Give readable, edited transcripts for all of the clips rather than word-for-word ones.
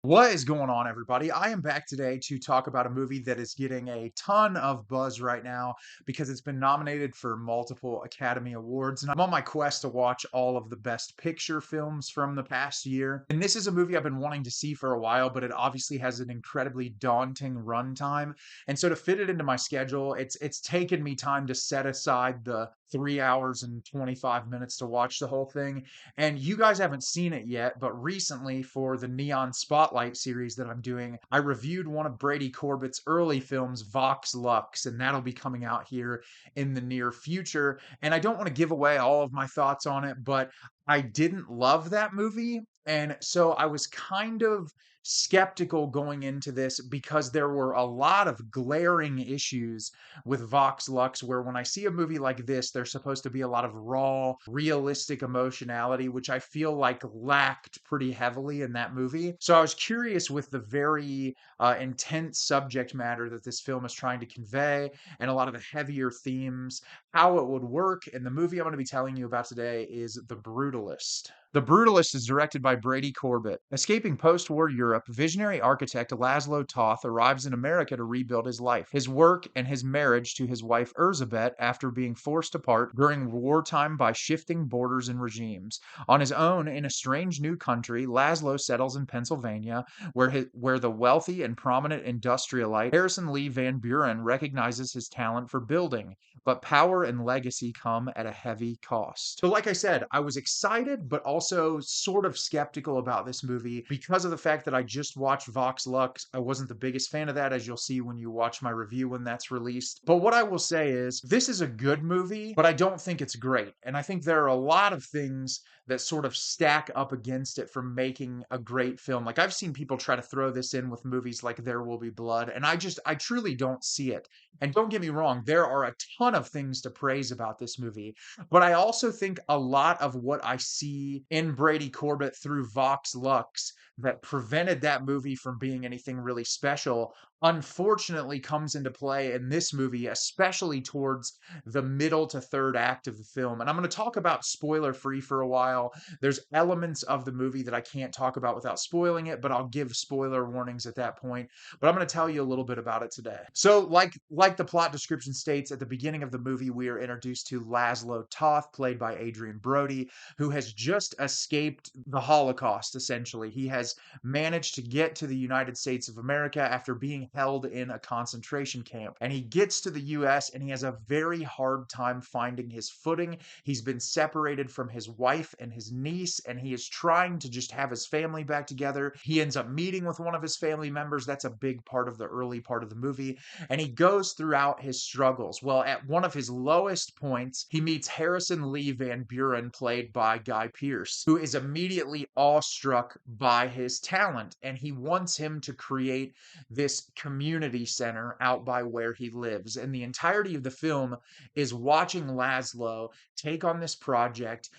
What is going on, everybody? I am back today to talk about a movie that is getting a ton of buzz right now because it's been nominated for multiple Academy Awards. And I'm on my quest to watch all of the Best Picture films from the past year. And this is a movie I've been wanting to see for a while, but it obviously has an incredibly daunting runtime. And so to fit it into my schedule, it's taken me time to set aside the 3 hours and 25 minutes to watch the whole thing. And you guys haven't seen it yet, but recently for the Neon Spotlight series that I'm doing, I reviewed one of Brady Corbet's early films, Vox Lux, and that'll be coming out here in the near future. And I don't want to give away all of my thoughts on it, but I didn't love that movie. And so I was kind of skeptical going into this because there were a lot of glaring issues with Vox Lux, where when I see a movie like this, there's supposed to be a lot of raw, realistic emotionality, which I feel like lacked pretty heavily in that movie. So I was curious with the very intense subject matter that this film is trying to convey and a lot of the heavier themes, how it would work. And the movie I'm going to be telling you about today is The Brutalist. The Brutalist is directed by Brady Corbet. Escaping post war Europe, visionary architect Laszlo Toth arrives in America to rebuild his life, his work, and his marriage to his wife Erzsébet after being forced apart during wartime by shifting borders and regimes. On his own, in a strange new country, Laszlo settles in Pennsylvania, where the wealthy and prominent industrialite Harrison Lee Van Buren recognizes his talent for building, but power and legacy come at a heavy cost. So, like I said, I was excited, but also sort of skeptical about this movie because of the fact that I just watched Vox Lux. I wasn't the biggest fan of that, as you'll see when you watch my review when that's released. But what I will say is, this is a good movie, but I don't think it's great. And I think there are a lot of things that sort of stack up against it for making a great film. Like I've seen people try to throw this in with movies like There Will Be Blood, and I truly don't see it. And don't get me wrong, there are a ton of things to praise about this movie, but I also think a lot of what I see in Brady Corbet through Vox Lux that prevented that movie from being anything really special, unfortunately comes into play in this movie, especially towards the middle to third act of the film. And I'm going to talk about spoiler free for a while. There's elements of the movie that I can't talk about without spoiling it, but I'll give spoiler warnings at that point. But I'm going to tell you a little bit about it today. So, like the plot description states, at the beginning of the movie, we are introduced to Laszlo Toth, played by Adrien Brody, who has just escaped the Holocaust, essentially. He has managed to get to the United States of America after being held in a concentration camp. And he gets to the US and he has a very hard time finding his footing. He's been separated from his wife and his niece, and he is trying to just have his family back together. He ends up meeting with one of his family members. That's a big part of the early part of the movie. And he goes throughout his struggles. Well, at one of his lowest points, he meets Harrison Lee Van Buren, played by Guy Pearce, who is immediately awestruck by his talent. And he wants him to create this community center out by where he lives. And the entirety of the film is watching Laszlo take on this project,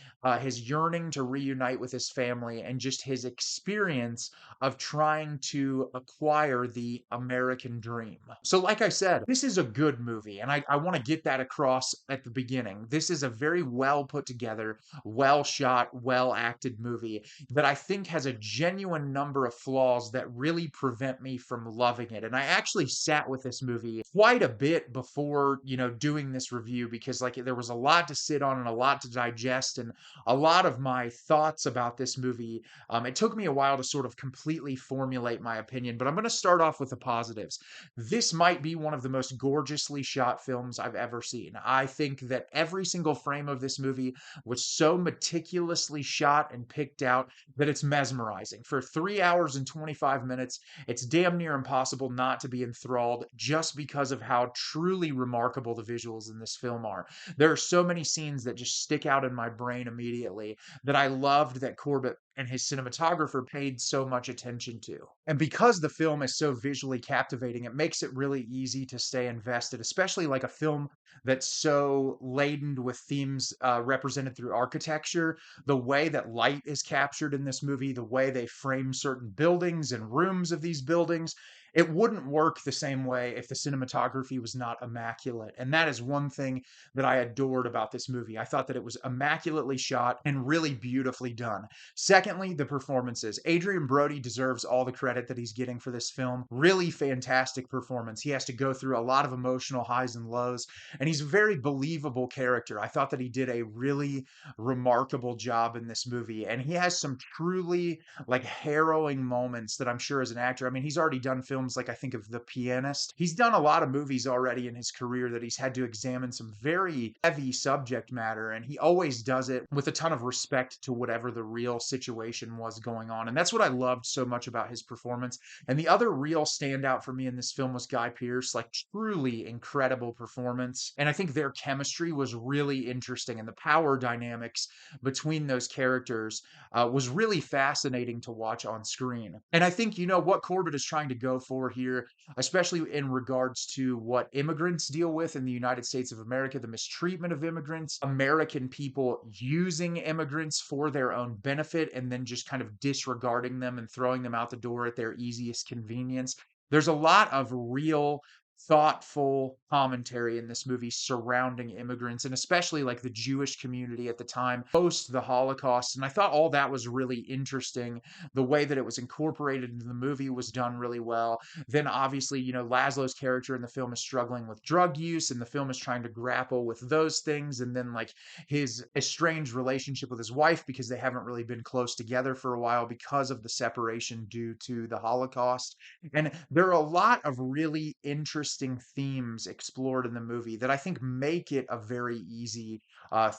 his yearning to reunite with his family, and just his experience of trying to acquire the American dream. So, like I said, this is a good movie, and I want to get that across at the beginning. This is a very well put together, well shot, well acted movie that I think has a genuine number of flaws that really prevent me from loving it. And I actually sat with this movie quite a bit before, doing this review because like there was a lot to sit on and a lot to digest and a lot of my thoughts about this movie. It took me a while to sort of completely formulate my opinion, but I'm going to start off with the positives. This might be one of the most gorgeously shot films I've ever seen. I think that every single frame of this movie was so meticulously shot and picked out that it's mesmerizing. For 3 hours and 25 minutes, it's damn near impossible not to be enthralled just because of how truly remarkable the visuals in this film are. There are so many scenes that just stick out in my brain immediately that I loved that Corbett and his cinematographer paid so much attention to. And because the film is so visually captivating, it makes it really easy to stay invested, especially like a film that's so laden with themes represented through architecture. The way that light is captured in this movie, the way they frame certain buildings and rooms of these buildings, it wouldn't work the same way if the cinematography was not immaculate. And that is one thing that I adored about this movie. I thought that it was immaculately shot and really beautifully done. Secondly, the performances. Adrien Brody deserves all the credit that he's getting for this film. Really fantastic performance. He has to go through a lot of emotional highs and lows, and he's a very believable character. I thought that he did a really remarkable job in this movie, and he has some truly like harrowing moments that I'm sure as an actor. I mean, he's already done films like I think of The Pianist. He's done a lot of movies already in his career that he's had to examine some very heavy subject matter, and he always does it with a ton of respect to whatever the real situation was going on. And that's what I loved so much about his performance. And the other real standout for me in this film was Guy Pearce, like truly incredible performance. And I think their chemistry was really interesting, and the power dynamics between those characters was really fascinating to watch on screen. And I think, you know, what Corbett is trying to go for here, especially in regards to what immigrants deal with in the United States of America, the mistreatment of immigrants, American people using immigrants for their own benefit and then just kind of disregarding them and throwing them out the door at their easiest convenience. There's a lot of real thoughtful commentary in this movie surrounding immigrants and especially like the Jewish community at the time post the Holocaust. And I thought all that was really interesting. The way that it was incorporated into the movie was done really well. Then obviously, you know, Laszlo's character in the film is struggling with drug use, and the film is trying to grapple with those things. And then like his estranged relationship with his wife because they haven't really been close together for a while because of the separation due to the Holocaust. And there are a lot of really interesting themes explored in the movie that I think make it a very easy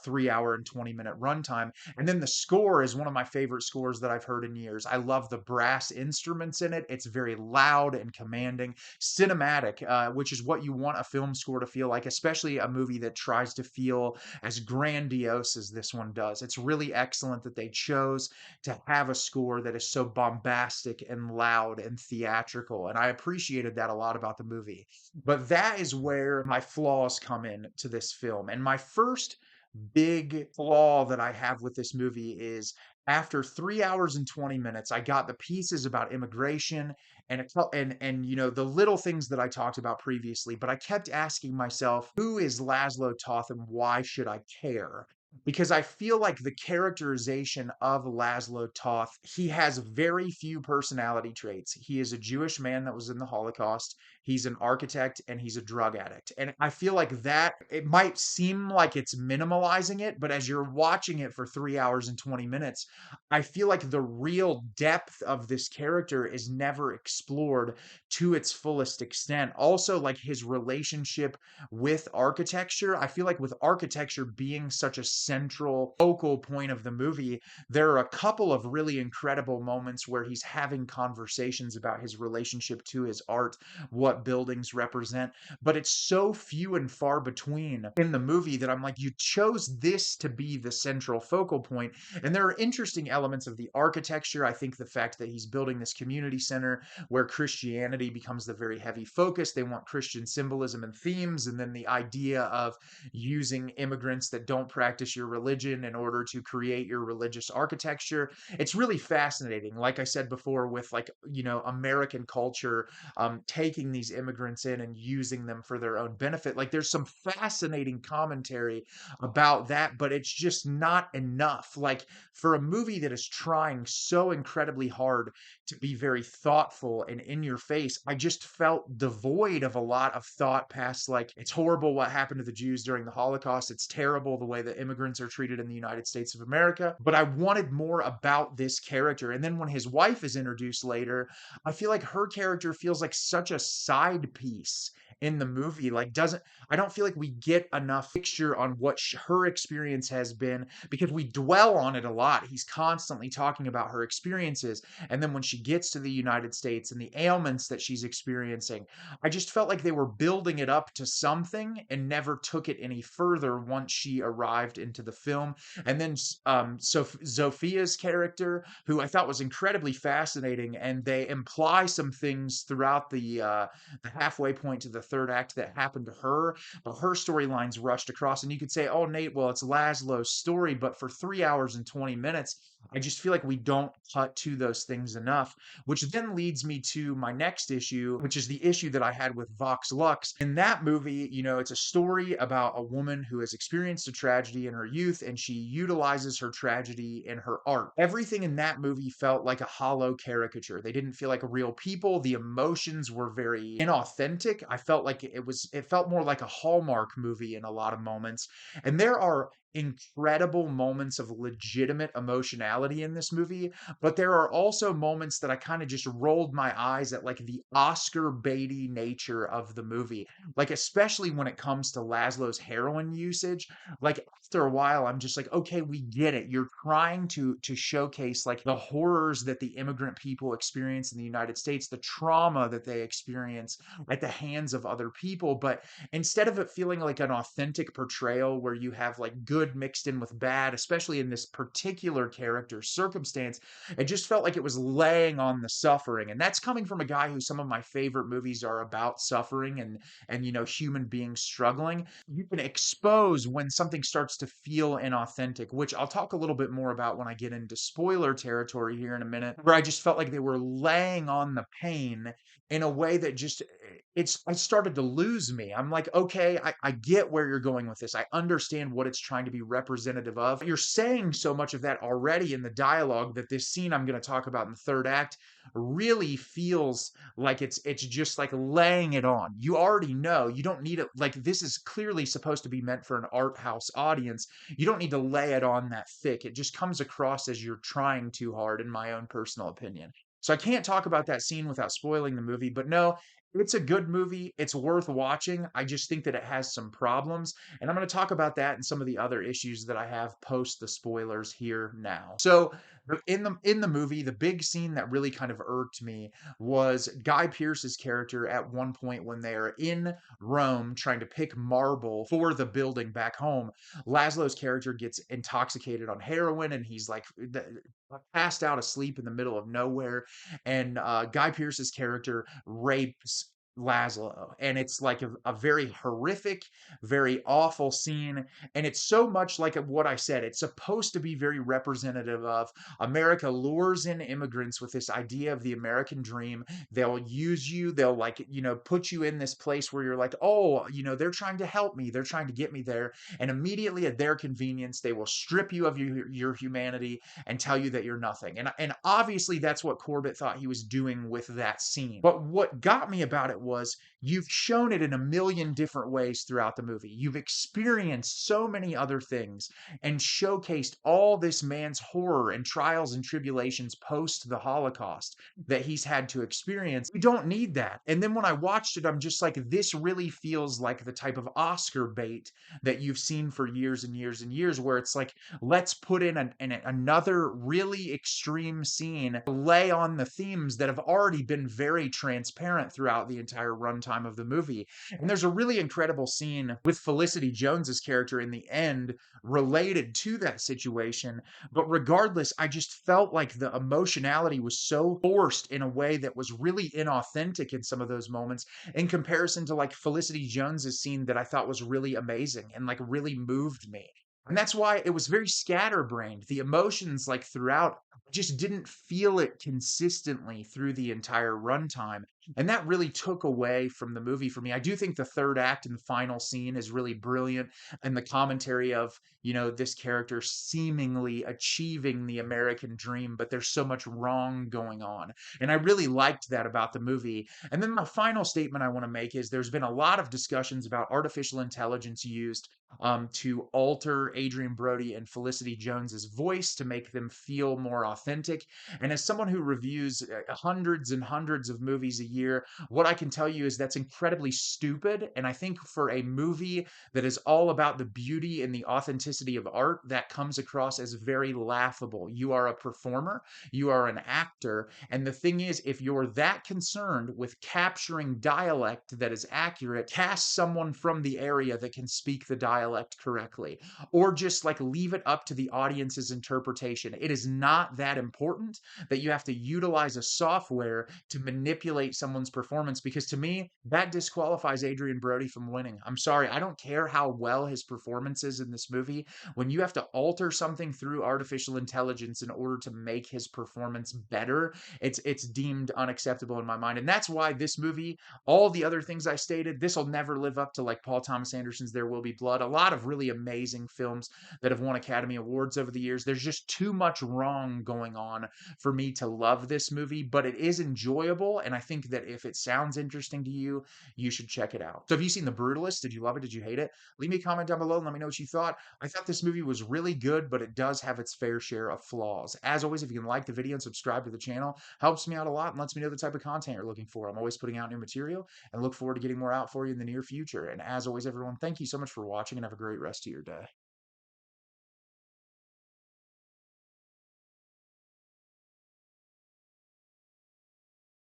3 hour and 20-minute runtime. And then the score is one of my favorite scores that I've heard in years. I love the brass instruments in it. It's very loud and commanding, cinematic, which is what you want a film score to feel like, especially a movie that tries to feel as grandiose as this one does. It's really excellent that they chose to have a score that is so bombastic and loud and theatrical. And I appreciated that a lot about the movie. But that is where my flaws come in to this film. And my first big flaw that I have with this movie is after 3 hours and 20 minutes, I got the pieces about immigration and and you know the little things that I talked about previously, but I kept asking myself, who is Laszlo Toth and why should I care? Because I feel like the characterization of Laszlo Toth, he has very few personality traits. He is a Jewish man that was in the Holocaust. He's an architect and he's a drug addict. And I feel like that it might seem like it's minimalizing it, but as you're watching it for 3 hours and 20 minutes, I feel like the real depth of this character is never explored to its fullest extent. Also, like his relationship with architecture. I feel like with architecture being such a central focal point of the movie, there are a couple of really incredible moments where he's having conversations about his relationship to his art, what buildings represent, but it's so few and far between in the movie that I'm like, you chose this to be the central focal point. And there are interesting elements of the architecture. I think the fact that he's building this community center where Christianity becomes the very heavy focus. They want Christian symbolism and themes, and then the idea of using immigrants that don't practice your religion in order to create your religious architecture. It's really fascinating. Like I said before, with like, you know, American culture taking these immigrants in and using them for their own benefit. Like there's some fascinating commentary about that, but it's just not enough. Like for a movie that is trying so incredibly hard to be very thoughtful and in your face, I just felt devoid of a lot of thought past like, it's horrible what happened to the Jews during the Holocaust. It's terrible the way that immigrants are treated in the United States of America. But I wanted more about this character. And then when his wife is introduced later, I feel like her character feels like such a side piece in the movie. Like, doesn't, I don't feel like we get enough picture on what her experience has been because we dwell on it a lot. He's constantly talking about her experiences. And then when she gets to the United States and the ailments that she's experiencing, I just felt like they were building it up to something and never took it any further once she arrived into the film. And then Zophia's character, who I thought was incredibly fascinating, and they imply some things throughout the halfway point to the third act that happened to her, but her storyline's rushed across. And you could say, oh, Nate, well, it's Laszlo's story, but for 3 hours and 20 minutes, I just feel like we don't cut to those things enough, which then leads me to my next issue, which is the issue that I had with Vox Lux. In that movie, it's a story about a woman who has experienced a tragedy in her youth and she utilizes her tragedy in her art. Everything in that movie felt like a hollow caricature. They didn't feel like real people. The emotions were very inauthentic. I felt like it felt more like a Hallmark movie in a lot of moments. And there are incredible moments of legitimate emotionality in this movie, but there are also moments that I kind of just rolled my eyes at, like the Oscar baity nature of the movie. Like, especially when it comes to Laszlo's heroin usage. Like, after a while, I'm just like, okay, we get it. You're trying to showcase like the horrors that the immigrant people experience in the United States, the trauma that they experience at the hands of other people. But instead of it feeling like an authentic portrayal where you have like good mixed in with bad, especially in this particular character's circumstance, it just felt like it was laying on the suffering. And that's coming from a guy who some of my favorite movies are about suffering and human beings struggling. You can expose when something starts to feel inauthentic, which I'll talk a little bit more about when I get into spoiler territory here in a minute, where I just felt like they were laying on the pain in a way that just it started to lose me. I'm like, okay, I get where you're going with this. I understand what it's trying to be representative of. You're saying so much of that already in the dialogue that this scene I'm going to talk about in the third act really feels like it's just like laying it on. You already know. You don't need it. Like, this is clearly supposed to be meant for an art house audience. You don't need to lay it on that thick. It just comes across as you're trying too hard, in my own personal opinion. So I can't talk about that scene without spoiling the movie, but no, it's a good movie. It's worth watching. I just think that it has some problems, and I'm going to talk about that and some of the other issues that I have post the spoilers here now. So, in the movie, the big scene that really kind of irked me was Guy Pearce's character at one point when they are in Rome trying to pick marble for the building back home. Laszlo's character gets intoxicated on heroin and he's like passed out asleep in the middle of nowhere. And Guy Pearce's character rapes Laszlo. And it's like a very horrific, very awful scene. And it's so much like what I said. It's supposed to be very representative of America lures in immigrants with this idea of the American dream. They'll use you. They'll like, put you in this place where you're like, oh, they're trying to help me. They're trying to get me there. And immediately at their convenience, they will strip you of your humanity and tell you that you're nothing. And obviously that's what Corbett thought he was doing with that scene. But what got me about it was you've shown it in a million different ways throughout the movie. You've experienced so many other things and showcased all this man's horror and trials and tribulations post the Holocaust that he's had to experience. You don't need that. And then when I watched it, I'm just like, this really feels like the type of Oscar bait that you've seen for years and years and years, where it's like, let's put in another really extreme scene, lay on the themes that have already been very transparent throughout the entire runtime of the movie. And there's a really incredible scene with Felicity Jones's character in the end related to that situation. But regardless, I just felt like the emotionality was so forced in a way that was really inauthentic in some of those moments in comparison to like Felicity Jones's scene that I thought was really amazing and like really moved me. And that's why it was very scatterbrained. The emotions, like throughout, I just didn't feel it consistently through the entire runtime. And that really took away from the movie for me. I do think the third act and final scene is really brilliant. And the commentary of, this character seemingly achieving the American dream, but there's so much wrong going on. And I really liked that about the movie. And then my final statement I want to make is there's been a lot of discussions about artificial intelligence used to alter Adrien Brody and Felicity Jones's voice to make them feel more authentic. And as someone who reviews hundreds and hundreds of movies a year, what I can tell you is that's incredibly stupid. And I think for a movie that is all about the beauty and the authenticity of art, that comes across as very laughable. You are a performer, you are an actor. And the thing is, if you're that concerned with capturing dialect that is accurate, cast someone from the area that can speak the dialect correctly, or just like leave it up to the audience's interpretation. It is not that important that you have to utilize a software to manipulate someone's performance, because to me, that disqualifies Adrien Brody from winning. I'm sorry. I don't care how well his performance is in this movie. When you have to alter something through artificial intelligence in order to make his performance better, it's deemed unacceptable in my mind. And that's why this movie, all the other things I stated, this will never live up to like Paul Thomas Anderson's There Will Be Blood. A lot of really amazing films that have won Academy Awards over the years. There's just too much wrong going on for me to love this movie, but it is enjoyable. And I think that if it sounds interesting to you, you should check it out. So have you seen The Brutalist? Did you love it? Did you hate it? Leave me a comment down below and let me know what you thought. I thought this movie was really good, but it does have its fair share of flaws. As always, if you can like the video and subscribe to the channel, helps me out a lot and lets me know the type of content you're looking for. I'm always putting out new material and look forward to getting more out for you in the near future. And as always, everyone, thank you so much for watching and have a great rest of your day.